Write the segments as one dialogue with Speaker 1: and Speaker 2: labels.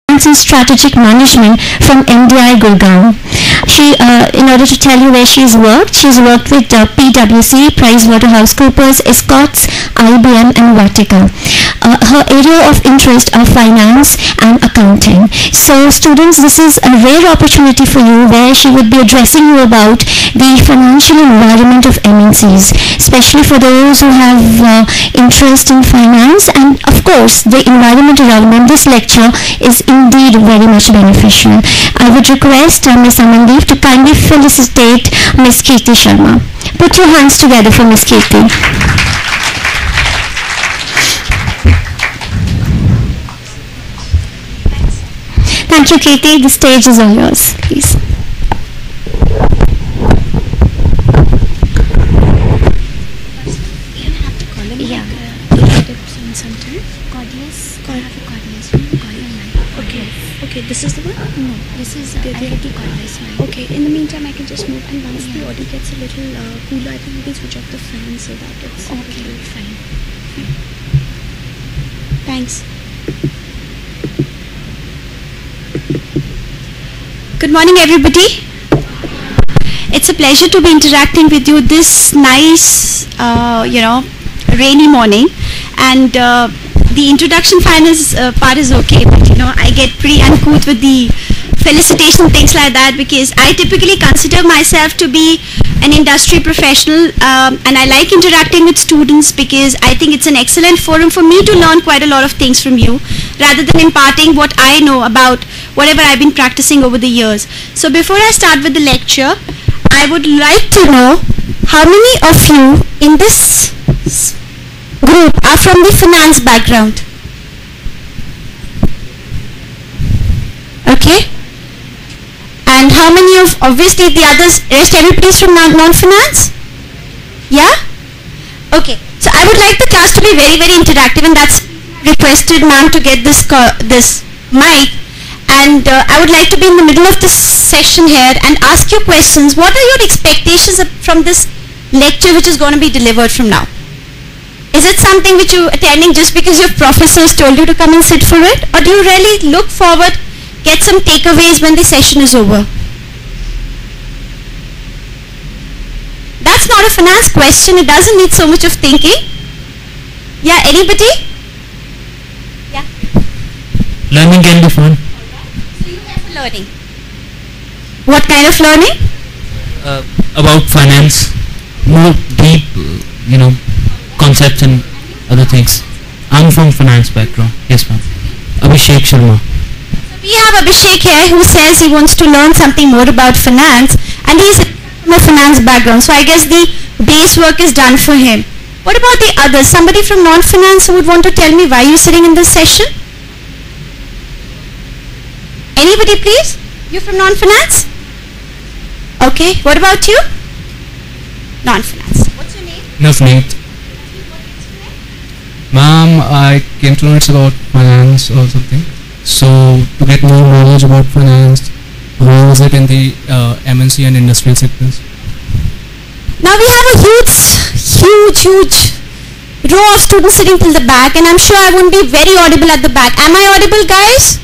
Speaker 1: Finance and Strategic Management from MDI Gurgaon. In order to tell you where she's worked with PwC, PricewaterhouseCoopers, Escorts, IBM and Vatica. Her area of interest are finance and accounting. So students, this is a rare opportunity for you where she would be addressing you about the financial environment of MNCs, especially for those who have interest in finance, and of course the environment around them. This lecture is indeed very much beneficial. I would request Ms. Amandeep to kindly felicitate Ms. Kirti Sharma. Put your hands together for Ms. Kirti. Thank you, Kirti. The stage is all yours, please.
Speaker 2: Okay, this is the one? No, this is the cordless one. Okay, in the meantime I can just move, and once the audio gets a little cooler, I think we can switch off the fan so that it's okay, fine. Thanks. Good morning, everybody. It's a pleasure to be interacting with you this nice, rainy morning, and the introduction part is okay, but I get pretty uncouth with the felicitation and things like that, because I typically consider myself to be an industry professional, and I like interacting with students because I think it's an excellent forum for me to learn quite a lot of things from you, rather than imparting what I know about whatever I've been practicing over the years. So before I start with the lecture, I would like to know how many of you in this group are from the finance background. Okay? And how many of, obviously the others, everybody's from non-finance? Yeah? Okay. So I would like the class to be very, very interactive, and that's requested ma'am to get this mic. And I would like to be in the middle of this session here and ask you questions. What are your expectations from this lecture which is going to be delivered from now? Is it something which you're attending just because your professors told you to come and sit for it? Or do you really look forward, get some takeaways when the session is over? That's not a finance question. It doesn't need so much of thinking. Yeah, anybody? Yeah.
Speaker 3: Learning can be fun.
Speaker 2: So you have learning. What kind of learning?
Speaker 3: About finance. More deep, concepts and other things. I'm from finance background. Yes, ma'am. Abhishek Sharma.
Speaker 2: So we have Abhishek here who says he wants to learn something more about finance, and he's from a finance background. So I guess the base work is done for him. What about the others? Somebody from non-finance who would want to tell me why you're sitting in this session? Anybody, please? You from non-finance? Okay. What about you? Non-finance. What's your name?
Speaker 3: Navneet. Ma'am, I came to know it's about finance or something. So, to get more knowledge about finance, how is it in the MNC and industrial sectors?
Speaker 2: Now we have a huge row of students sitting till the back, and I'm sure I won't be very audible at the back. Am I audible, guys?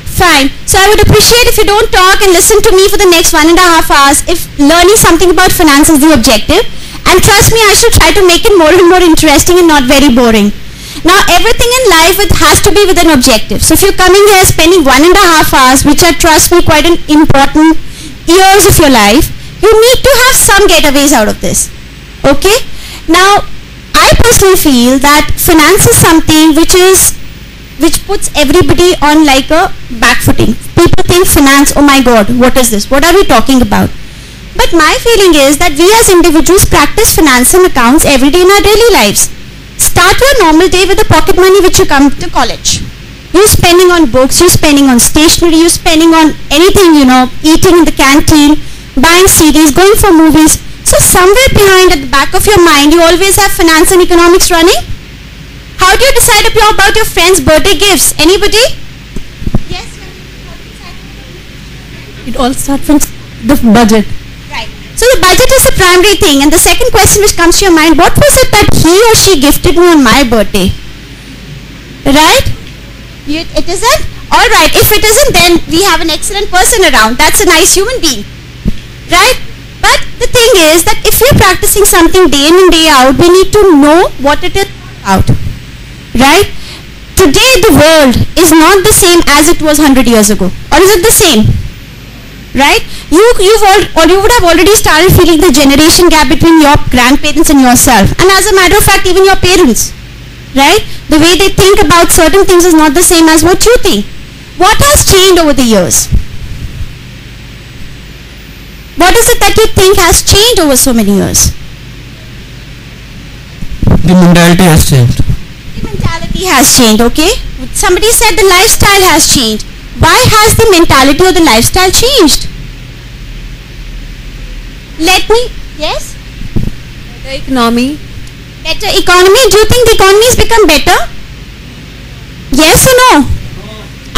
Speaker 2: Fine. So I would appreciate if you don't talk and listen to me for the next 1.5 hours if learning something about finance is the objective. And trust me, I should try to make it more and more interesting and not very boring. Now, everything in life has to be with an objective. So if you're coming here spending 1.5 hours, which are, trust me, quite an important years of your life, you need to have some getaways out of this. Okay? Now, I personally feel that finance is something which puts everybody on like a back footing. People think finance, oh my God, what is this? What are we talking about? But my feeling is that we as individuals practice finance and accounts every day in our daily lives. Start your normal day with the pocket money which you come to college. You're spending on books, you're spending on stationery, you're spending on anything, eating in the canteen, buying CDs, going for movies. So somewhere behind at the back of your mind, you always have finance and economics running. How do you decide about your friend's birthday gifts? Anybody? Yes,
Speaker 1: it all starts from the budget.
Speaker 2: Right. So the budget is the primary thing, and the second question which comes to your mind, what was it that he or she gifted me on my birthday? Right? It isn't? Alright, if it isn't, then we have an excellent person around. That's a nice human being. Right? But the thing is that if we're practicing something day in and day out, we need to know what it is about. Right? Today the world is not the same as it was 100 years ago. Or is it the same? Right? You would have already started feeling the generation gap between your grandparents and yourself. And as a matter of fact, even your parents. Right? The way they think about certain things is not the same as what you think. What has changed over the years? What is it that you think has changed over so many years?
Speaker 4: The mentality has changed.
Speaker 2: The mentality has changed, okay? Somebody said the lifestyle has changed. Why has the mentality or the lifestyle changed? Yes?
Speaker 5: Better economy.
Speaker 2: Better economy? Do you think the economy has become better? Yes or no?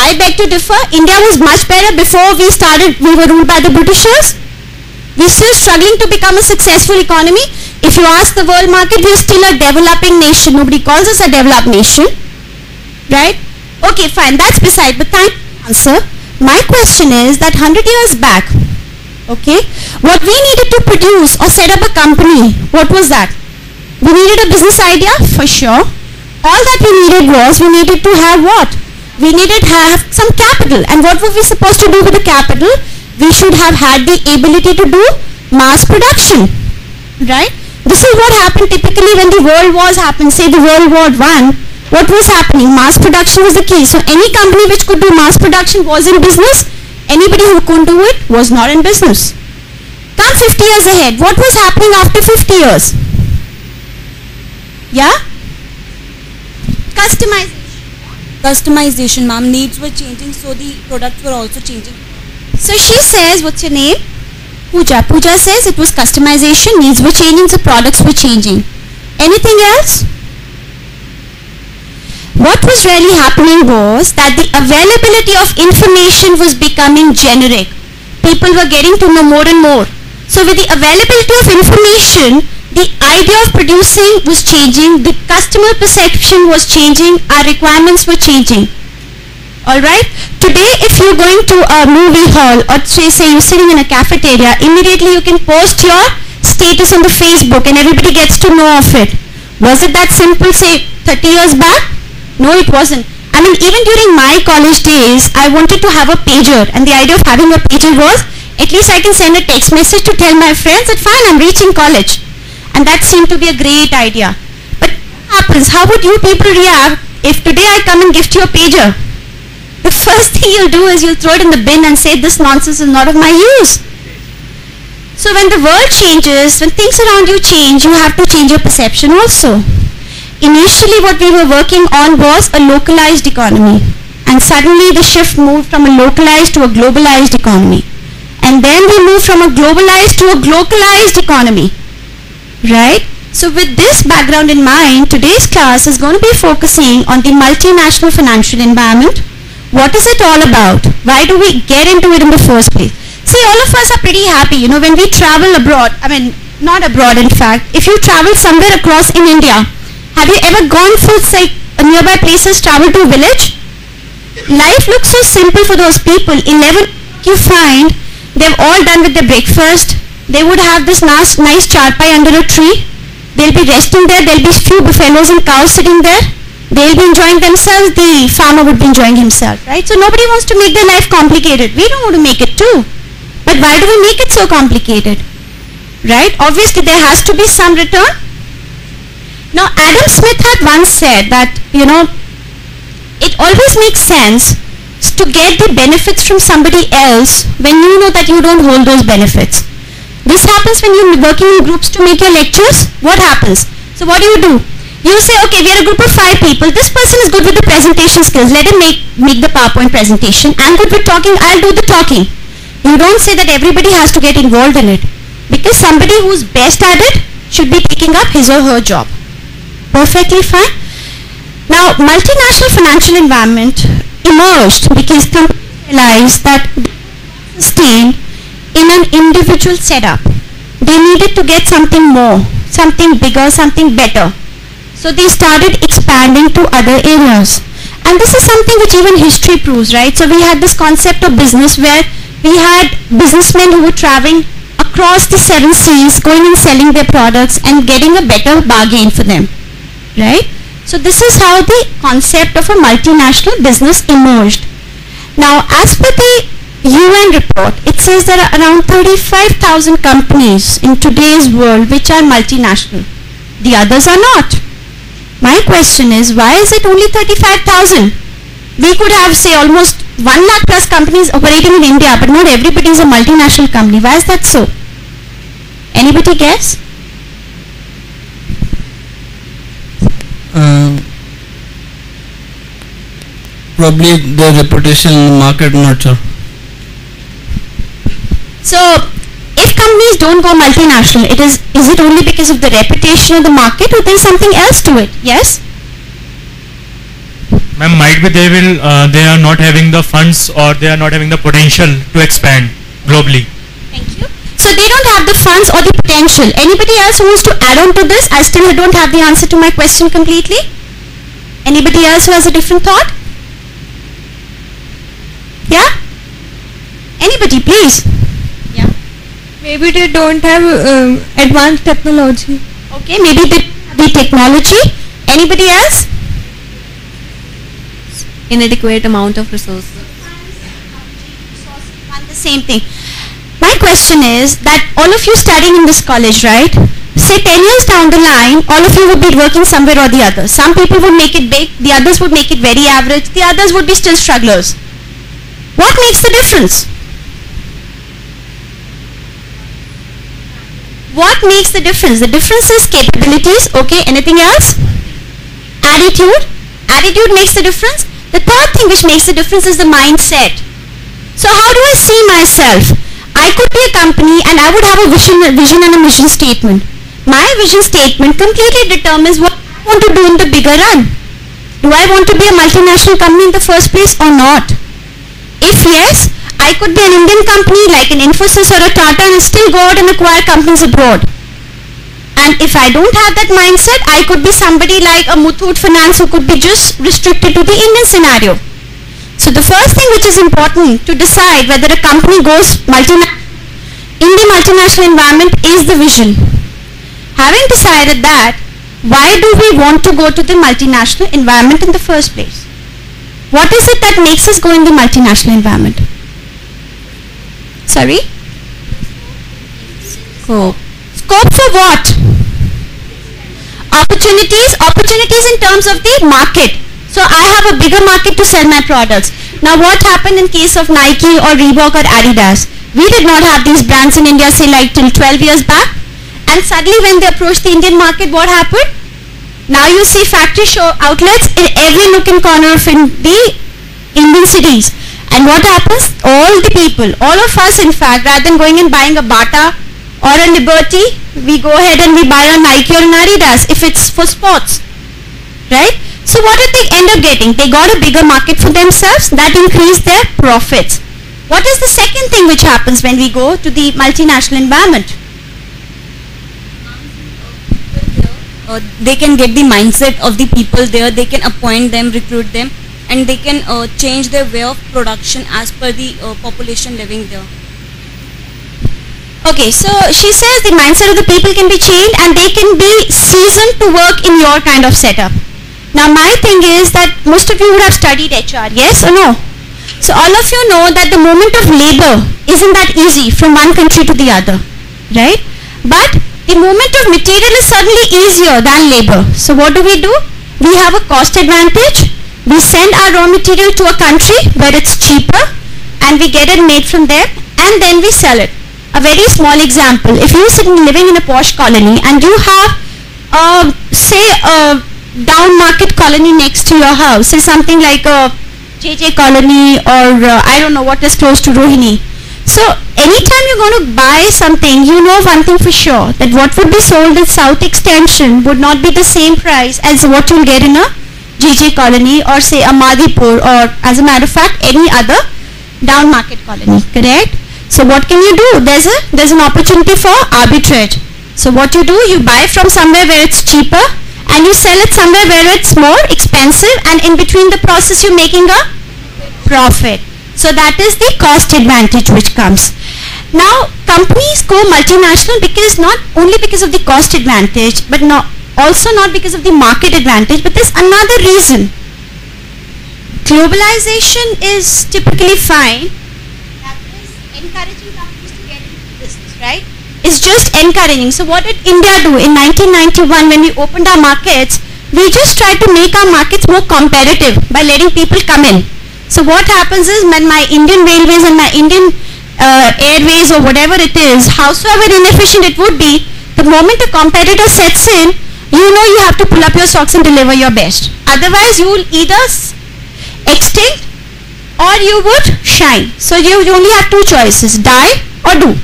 Speaker 2: I beg to differ. India was much better before we were ruled by the Britishers. We're still struggling to become a successful economy. If you ask the world market, we're still a developing nation. Nobody calls us a developed nation. Right? Okay, fine. That's beside the time answer. My question is that 100 years back, okay, what we needed to produce or set up a company, what was that? We needed a business idea, for sure. All that we needed was, we needed to have what? We needed to have some capital. And what were we supposed to do with the capital? We should have had the ability to do mass production. Right? This is what happened typically when the world wars happened, say the World War I. What was happening? Mass production was the key. So any company which could do mass production was in business. Anybody who couldn't do it was not in business. Come 50 years ahead. What was happening after 50 years? Yeah?
Speaker 5: Customization, ma'am. Needs were changing, so the products were also changing.
Speaker 2: So she says, what's your name? Pooja. Pooja says it was customization, needs were changing, so products were changing. Anything else? What was really happening was that the availability of information was becoming generic. People were getting to know more and more. So with the availability of information, the idea of producing was changing, the customer perception was changing, our requirements were changing. Alright? Today if you're going to a movie hall or say you're sitting in a cafeteria, immediately you can post your status on the Facebook and everybody gets to know of it. Was it that simple say 30 years back? No, it wasn't. I mean, even during my college days, I wanted to have a pager, and the idea of having a pager was, at least I can send a text message to tell my friends that fine, I'm reaching college. And that seemed to be a great idea. But what happens? How would you people react if today I come and gift you a pager? The first thing you'll do is you'll throw it in the bin and say, this nonsense is not of my use. So when the world changes, when things around you change, you have to change your perception also. Initially what we were working on was a localized economy, and suddenly the shift moved from a localized to a globalized economy, and then we moved from a globalized to a localized economy, right? So with this background in mind, today's class is going to be focusing on the multinational financial environment. What is it all about? Why do we get into it in the first place? See, all of us are pretty happy, you know, when we travel abroad, I mean, not abroad in fact, if you travel somewhere across in India, have you ever gone for say nearby places, travel to a village? Life looks so simple for those people. 11 you find they've all done with their breakfast. They would have this nice charpai under a tree. They'll be resting there. There'll be few buffaloes and cows sitting there. They'll be enjoying themselves. The farmer would be enjoying himself, right? So nobody wants to make their life complicated. We don't want to make it too. But why do we make it so complicated? Right? Obviously there has to be some return. Now Adam Smith had once said that, you know, it always makes sense to get the benefits from somebody else when you know that you don't hold those benefits. This happens when you're working in groups to make your lectures. What happens? So what do? You say, okay, we are a group of 5 people. This person is good with the presentation skills. Let him make the PowerPoint presentation. I'm good with talking. I'll do the talking. You don't say that everybody has to get involved in it, because somebody who's best at it should be picking up his or her job. Perfectly fine. Now, multinational financial environment emerged because companies realized that staying in an individual setup, they needed to get something more, something bigger, something better. So they started expanding to other areas. And this is something which even history proves, right? So we had this concept of business where we had businessmen who were traveling across the 7 seas, going and selling their products and getting a better bargain for them, right? So this is how the concept of a multinational business emerged. Now, as per the UN report, it says there are around 35,000 companies in today's world which are multinational. The others are not. My question is, why is it only 35,000? We could have, say, almost 1 lakh plus companies operating in India, but not everybody is a multinational company. Why is that so? Anybody guess?
Speaker 4: Probably their reputation in the market, not sure.
Speaker 2: So, if companies don't go multinational, is it only because of the reputation of the market, or there is something else to it? Yes?
Speaker 6: Ma'am, might be they are not having the funds, or they are not having the potential to expand globally.
Speaker 2: Thank you. So they don't have the funds or the potential. Anybody else who wants to add on to this? I still don't have the answer to my question completely. Anybody else who has a different thought? Yeah? Anybody, please. Yeah.
Speaker 5: Maybe they don't have advanced technology.
Speaker 2: Okay, maybe they have the technology. Anybody else?
Speaker 5: Inadequate amount of resources.
Speaker 2: Want the same thing. My question is that all of you studying in this college, right? Say 10 years down the line, all of you would be working somewhere or the other. Some people would make it big, the others would make it very average, the others would be still strugglers. What makes the difference? What makes the difference? The difference is capabilities. Okay, anything else? Attitude. Attitude makes the difference. The third thing which makes the difference is the mindset. So how do I see myself? I could be a company and I would have a vision and a mission statement. My vision statement completely determines what I want to do in the bigger run. Do I want to be a multinational company in the first place or not? If yes, I could be an Indian company like an Infosys or a Tata and still go out and acquire companies abroad. And if I don't have that mindset, I could be somebody like a Muthoot Finance who could be just restricted to the Indian scenario. So the first thing which is important to decide whether a company goes in the multinational environment is the vision. Having decided that, why do we want to go to the multinational environment in the first place? What is it that makes us go in the multinational environment? Sorry?
Speaker 5: Scope.
Speaker 2: Scope for what? Opportunities. Opportunities in terms of the market. So I have a bigger market to sell my products. Now what happened in case of Nike or Reebok or Adidas? We did not have these brands in India, say like till 12 years back. And suddenly when they approached the Indian market, what happened? Now you see factory outlets in every nook and corner of the Indian cities. And what happens? All the people, all of us in fact, rather than going and buying a Bata or a Liberty, we go ahead and we buy a Nike or an Adidas if it's for sports. Right? So what did they end up getting? They got a bigger market for themselves, that increased their profits. What is the second thing which happens when we go to the multinational environment?
Speaker 5: They can get the mindset of the people there, they can appoint them, recruit them, and they can change their way of production as per the population living there.
Speaker 2: Okay, so she says the mindset of the people can be changed and they can be seasoned to work in your kind of setup. Now my thing is that most of you would have studied HR, yes or no? So all of you know that the movement of labor isn't that easy from one country to the other, right? But the movement of material is suddenly easier than labor. So what do? We have a cost advantage. We send our raw material to a country where it's cheaper and we get it made from there and then we sell it. A very small example, if you're living in a posh colony and you have say a down market colony next to your house, say something like a JJ colony or I don't know what is close to Rohini. So anytime you're going to buy something, you know one thing for sure, that what would be sold in South Extension would not be the same price as what you'll get in a JJ colony or say a Madhipur or as a matter of fact any other down market colony, correct? So what can you do? There's an opportunity for arbitrage. So what you do, you buy from somewhere where it's cheaper and you sell it somewhere where it's more expensive, and in between the process you're making a profit. So that is the cost advantage which comes. Now companies go multinational because not only because of the cost advantage, but also not because of the market advantage, but there's another reason. Globalization is typically fine. That is encouraging companies to get into business, right? It's just encouraging. So what did India do in 1991 when we opened our markets? We just tried to make our markets more competitive by letting people come in. So what happens is when my Indian Railways and my Indian Airways or whatever it is, howsoever inefficient it would be, the moment a competitor sets in, you know you have to pull up your socks and deliver your best. Otherwise you will either extinct or you would shine. So you only have two choices, die or do.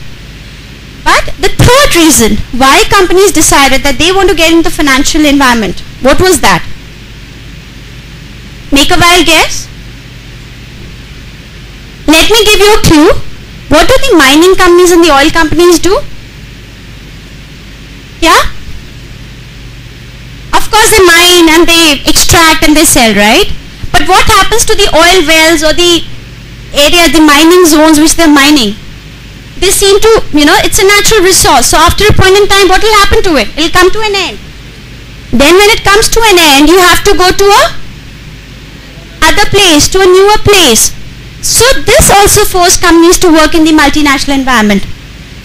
Speaker 2: But the third reason why companies decided that they want to get into the financial environment, what was that? Make a wild guess. Let me give you a clue. What do the mining companies and the oil companies do? Yeah? Of course they mine and they extract and they sell, right? But what happens to the oil wells or the area, the mining zones which they're mining? They seem to, it's a natural resource. So after a point in time, what will happen to it? It will come to an end. Then when it comes to an end, you have to go to a other place, to a newer place. So this also forced companies to work in the multinational environment.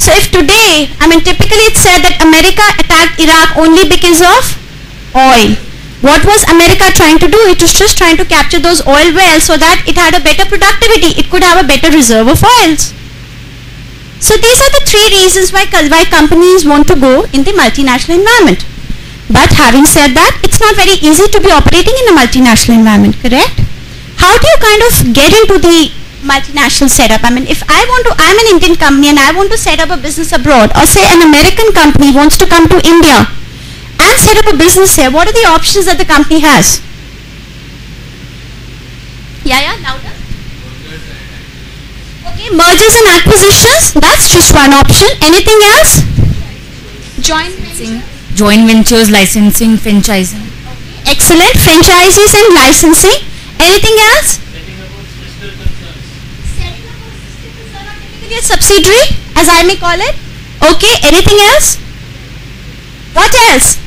Speaker 2: So if today, typically it's said that America attacked Iraq only because of oil. What was America trying to do? It was just trying to capture those oil wells so that it had a better productivity. It could have a better reserve of oils. So these are the three reasons why companies want to go in the multinational environment. But having said that, it's not very easy to be operating in a multinational environment, correct? How do you kind of get into the multinational setup? If I'm an Indian company and I want to set up a business abroad, or say an American company wants to come to India and set up a business here, what are the options that the company has? Yeah, louder. Okay, mergers and acquisitions, that's just one option. Anything else?
Speaker 5: Joint ventures, licensing, franchising.
Speaker 2: Excellent. Franchises and licensing. Anything else? Setting up a typically a subsidiary, as I may call it. Okay, anything else? What else?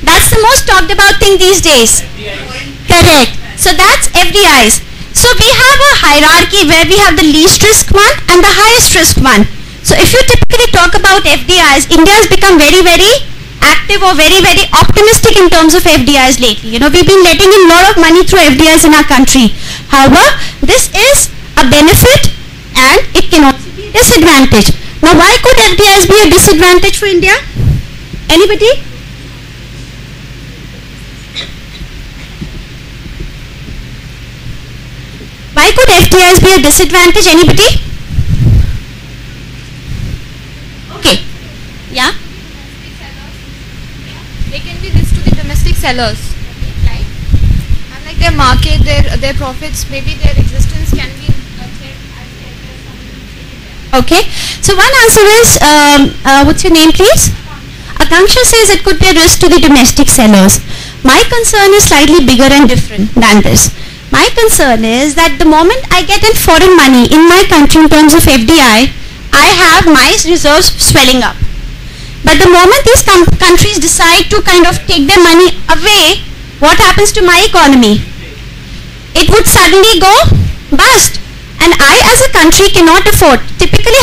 Speaker 2: That's the most talked about thing these days. FDIs. Correct. So that's FDIs. So we have a hierarchy where we have the least risk one and the highest risk one. So if you typically talk about FDIs, India has become very, very active or very, very optimistic in terms of FDIs lately. We've been letting in a lot of money through FDIs in our country. However, this is a benefit and it can also be a disadvantage. Now why could FDIs be a disadvantage for India? Anybody? Why could FDIs be a disadvantage? Anybody? Okay. Yeah?
Speaker 7: They can be this to the domestic sellers. Right? Unlike their market, their profits, maybe their existence can be
Speaker 2: okay. So one answer is, what's your name please? Akanksha says it could be a risk to the domestic sellers. My concern is slightly bigger and different than this. My concern is that the moment I get in foreign money in my country in terms of FDI, I have my reserves swelling up. But the moment these countries decide to kind of take their money away, what happens to my economy? It would suddenly go bust. And I as a country cannot afford. Typically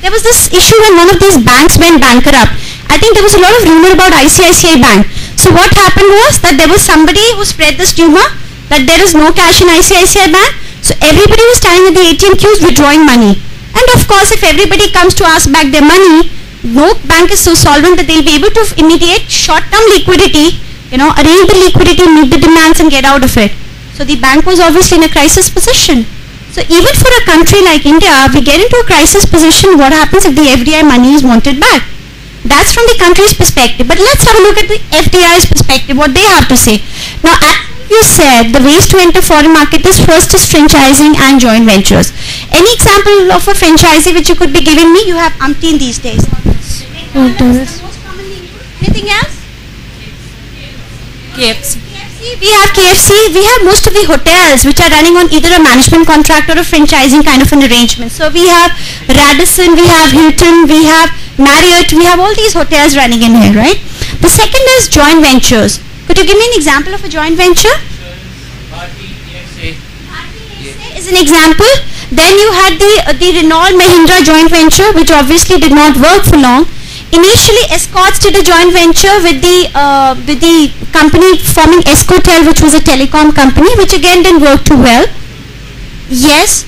Speaker 2: there was this issue when one of these banks went bankrupt. I think there was a lot of rumor about ICICI Bank. So what happened was that there was somebody who spread this rumor that there is no cash in ICICI Bank. So everybody was standing at the ATM queues withdrawing money. And of course, if everybody comes to ask back their money, no bank is so solvent that they'll be able to immediate short-term liquidity, arrange the liquidity, meet the demands and get out of it. So the bank was obviously in a crisis position. So even for a country like India, we get into a crisis position, what happens if the FDI money is wanted back? That's from the country's perspective. But let's have a look at the FDI's perspective, what they have to say. Now, you said the ways to enter foreign market is first is franchising and joint ventures. Any example of a franchisee which you could be giving me? You have umpteen these days. Anything else?
Speaker 5: KFC.
Speaker 2: We have KFC, we have most of the hotels which are running on either a management contract or a franchising kind of an arrangement. So we have Radisson, we have Hilton, we have Marriott, we have all these hotels running in here, right? The second is joint ventures. Could you give me an example of a joint venture? Is an example. Then you had the Renault Mahindra joint venture, which obviously did not work for long. Initially, Escorts did a joint venture with the company forming Escotel, which was a telecom company, which again didn't work too well. Yes.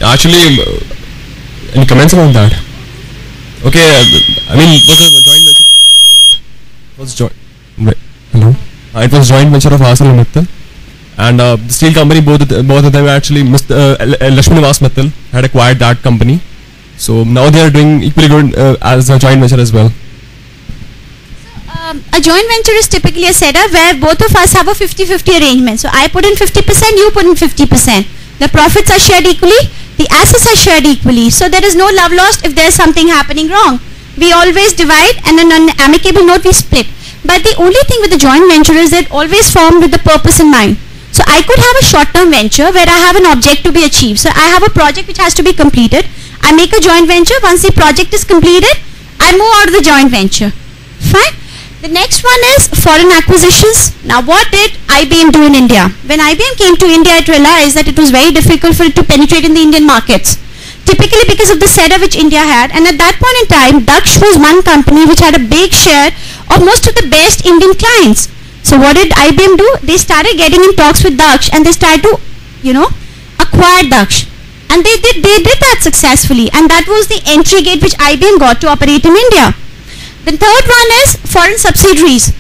Speaker 8: Actually, any comments about that? Okay, I mean, it was joint venture of ArcelorMittal and the steel company. Both of them actually, Lakshmi Nivas Mittal had acquired that company. So now they are doing equally good as a joint venture as well.
Speaker 2: A joint venture is typically a setup where both of us have a 50-50 arrangement. So I put in 50%, you put in 50%. The profits are shared equally, the assets are shared equally. So there is no love lost if there is something happening wrong. We always divide and on an amicable note we split. But the only thing with the joint venture is that always formed with the purpose in mind. So I could have a short-term venture where I have an object to be achieved. So I have a project which has to be completed. I make a joint venture. Once the project is completed, I move out of the joint venture. Fine. The next one is foreign acquisitions. Now what did IBM do in India? When IBM came to India, it realized that it was very difficult for it to penetrate in the Indian markets. Typically because of the setup which India had, and at that point in time, Daksh was one company which had a big share of most of the best Indian clients. So what did IBM do? They started getting in talks with Daksh and they started to, acquire Daksh. And they did that successfully, and that was the entry gate which IBM got to operate in India. The third one is foreign subsidiaries.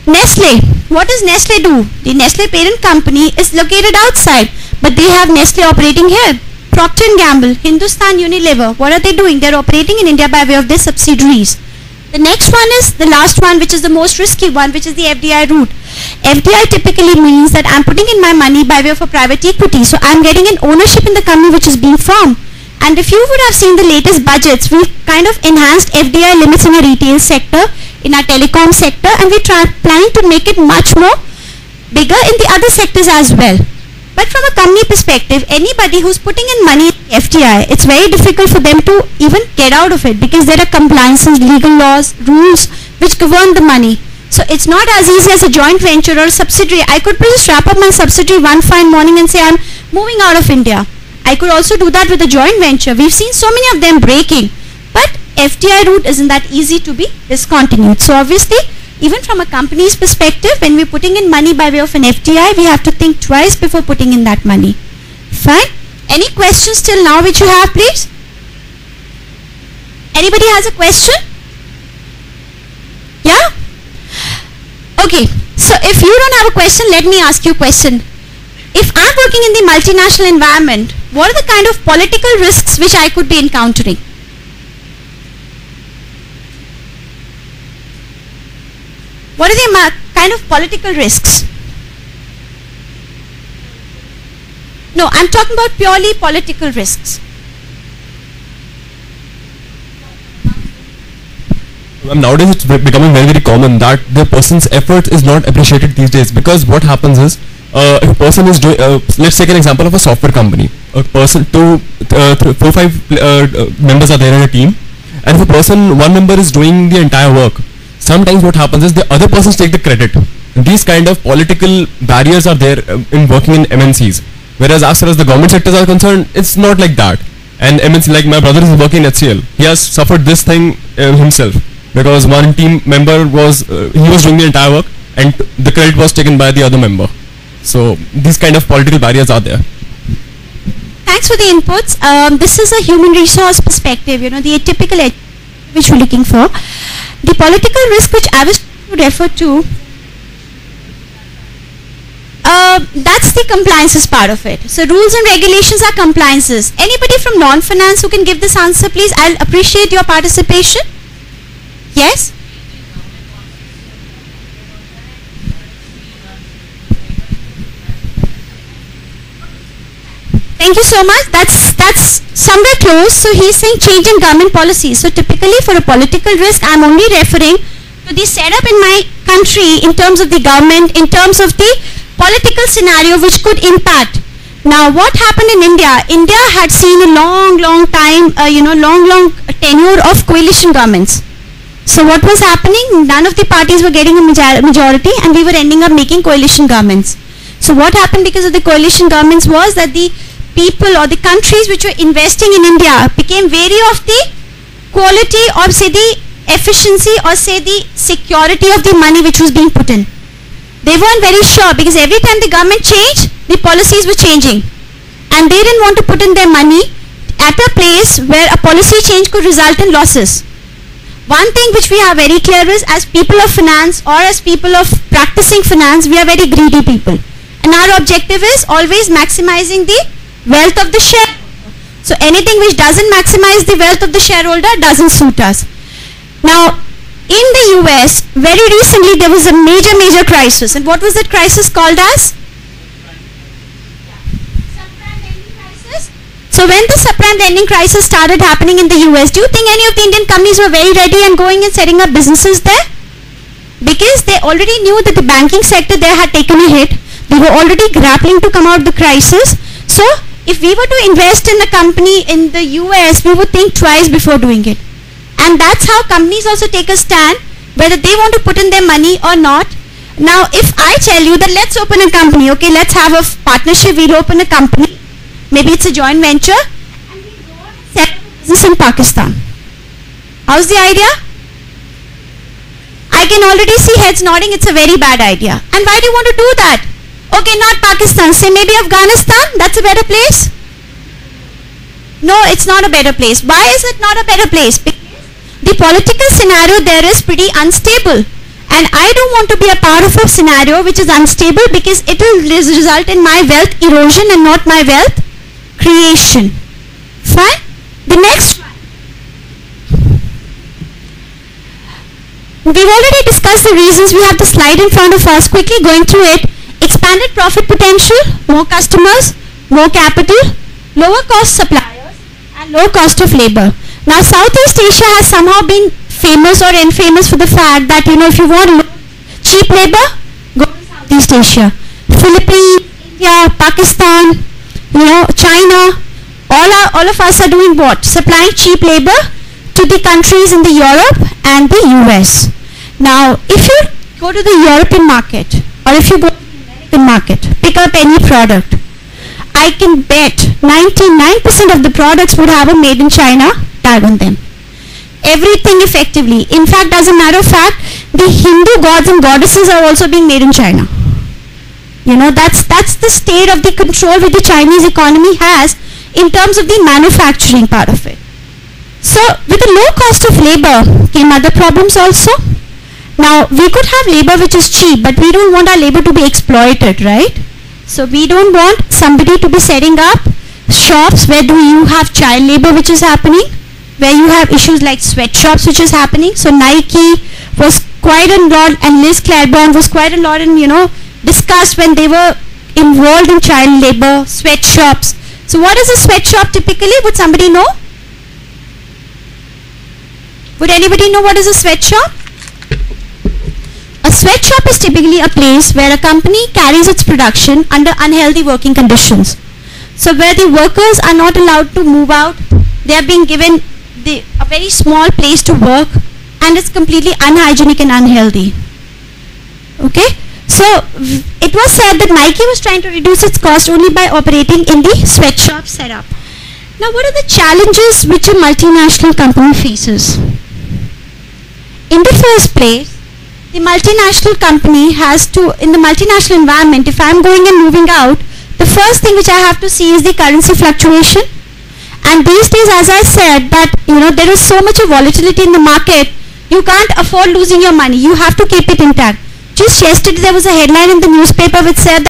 Speaker 2: Nestle. What does Nestle do? The Nestle parent company is located outside, but they have Nestle operating here. Procter & Gamble, Hindustan Unilever, what are they doing? They're operating in India by way of their subsidiaries. The next one is the last one, which is the most risky one, which is the FDI route. FDI typically means that I'm putting in my money by way of a private equity. So I'm getting an ownership in the company which is being formed. And if you would have seen the latest budgets, we've kind of enhanced FDI limits in our retail sector, in our telecom sector, and we're planning to make it much more bigger in the other sectors as well. But from a company perspective, anybody who's putting in money in FDI, it's very difficult for them to even get out of it because there are compliances, legal laws, rules which govern the money. So it's not as easy as a joint venture or a subsidiary. I could just wrap up my subsidiary one fine morning and say I'm moving out of India. I could also do that with a joint venture. We've seen so many of them breaking. But FDI route isn't that easy to be discontinued. So obviously, even from a company's perspective, when we're putting in money by way of an FDI, we have to think twice before putting in that money. Fine. Any questions till now which you have, please? Anybody has a question? Yeah? Okay. So if you don't have a question, let me ask you a question. If I'm working in the multinational environment, what are the kind of political risks which I could be encountering? What are the kind of political risks? No, I'm talking about purely political risks.
Speaker 8: Nowadays it's becoming very, very common that the person's effort is not appreciated these days, because what happens is if a person is doing, let's take an example of a software company. A person, 4 or 5 members are there in a team, and if a person, one member is doing the entire work, sometimes what happens is the other persons take the credit. These kind of political barriers are there in working in MNCs. Whereas as far as the government sectors are concerned, it's not like that. And MNC, like my brother is working in HCL, he has suffered this thing himself, because one team member was, he was doing the entire work and the credit was taken by the other member. So these kind of political barriers are there.
Speaker 2: Thanks for the inputs. This is a human resource perspective, the atypical which we're looking for. The political risk which I was to refer to, that's the compliances part of it. So rules and regulations are compliances. Anybody from non-finance who can give this answer, please? I'll appreciate your participation. Yes? Thank you so much. That's somewhere close. So he's saying change in government policy. So typically for a political risk, I'm only referring to the setup in my country in terms of the government, in terms of the political scenario which could impact. Now what happened in India? India had seen a long time, long tenure of coalition governments. So what was happening? None of the parties were getting a majority and we were ending up making coalition governments. So what happened because of the coalition governments was that the people or the countries which were investing in India became wary of the quality or say the efficiency or say the security of the money which was being put in. They weren't very sure because every time the government changed, the policies were changing. And they didn't want to put in their money at a place where a policy change could result in losses. One thing which we are very clear is, as people of finance or as people of practicing finance, we are very greedy people. And our objective is always maximizing the wealth of the shareholder. So anything which doesn't maximize the wealth of the shareholder doesn't suit us. Now, in the US, very recently there was a major crisis. And what was that crisis called as? Subprime lending crisis. So when the subprime lending crisis started happening in the US, do you think any of the Indian companies were very ready and going and setting up businesses there? Because they already knew that the banking sector there had taken a hit. They were already grappling to come out of the crisis. So if we were to invest in a company in the US, we would think twice before doing it. And that's how companies also take a stand, whether they want to put in their money or not. Now, if I tell you that let's open a company, okay, let's have a partnership, we'll open a company, maybe it's a joint venture, and we go and set up a business in Pakistan. How's the idea? I can already see heads nodding, it's a very bad idea. And why do you want to do that? Okay, not Pakistan, say maybe Afghanistan, that's a better place? No, it's not a better place. Why is it not a better place? Because the political scenario there is pretty unstable. And I don't want to be a part of a scenario which is unstable because it will result in my wealth erosion and not my wealth creation. Fine? The next one. We've already discussed the reasons. We have the slide in front of us. Quickly going through it. Expanded profit potential, more customers, more capital, lower cost suppliers, and low cost of labor. Now, Southeast Asia has somehow been famous or infamous for the fact that, if you want cheap labor, go to Southeast Asia. Philippines, India, Pakistan, China, all of us are doing what? Supplying cheap labor to the countries in the Europe and the US. Now, if you go to the European market or if you go to the American market, pick up any product, I can bet 99% of the products would have a made in China tag on them. Everything effectively. In fact, as a matter of fact, the Hindu gods and goddesses are also being made in China. That's the state of the control which the Chinese economy has in terms of the manufacturing part of it. So, with the low cost of labor came other problems also. Now, we could have labor which is cheap, but we don't want our labor to be exploited, right? So, we don't want somebody to be setting up shops where do you have child labor which is happening, where you have issues like sweatshops which is happening. So, Nike was quite a lot, and Liz Claiborne was quite a lot in, discussed when they were involved in child labor, sweatshops. So, what is a sweatshop typically? Would somebody know? Would anybody know what is a sweatshop? A sweatshop is typically a place where a company carries its production under unhealthy working conditions. So where the workers are not allowed to move out, they are being given a very small place to work, and it's completely unhygienic and unhealthy. Okay? So it was said that Nike was trying to reduce its cost only by operating in the sweatshop setup. Now what are the challenges which a multinational company faces? In the first place, the multinational company has to, in the multinational environment, if I'm going and moving out, the first thing which I have to see is the currency fluctuation. And these days, as I said, that there is so much of volatility in the market, you can't afford losing your money. You have to keep it intact. Just yesterday, there was a headline in the newspaper which said that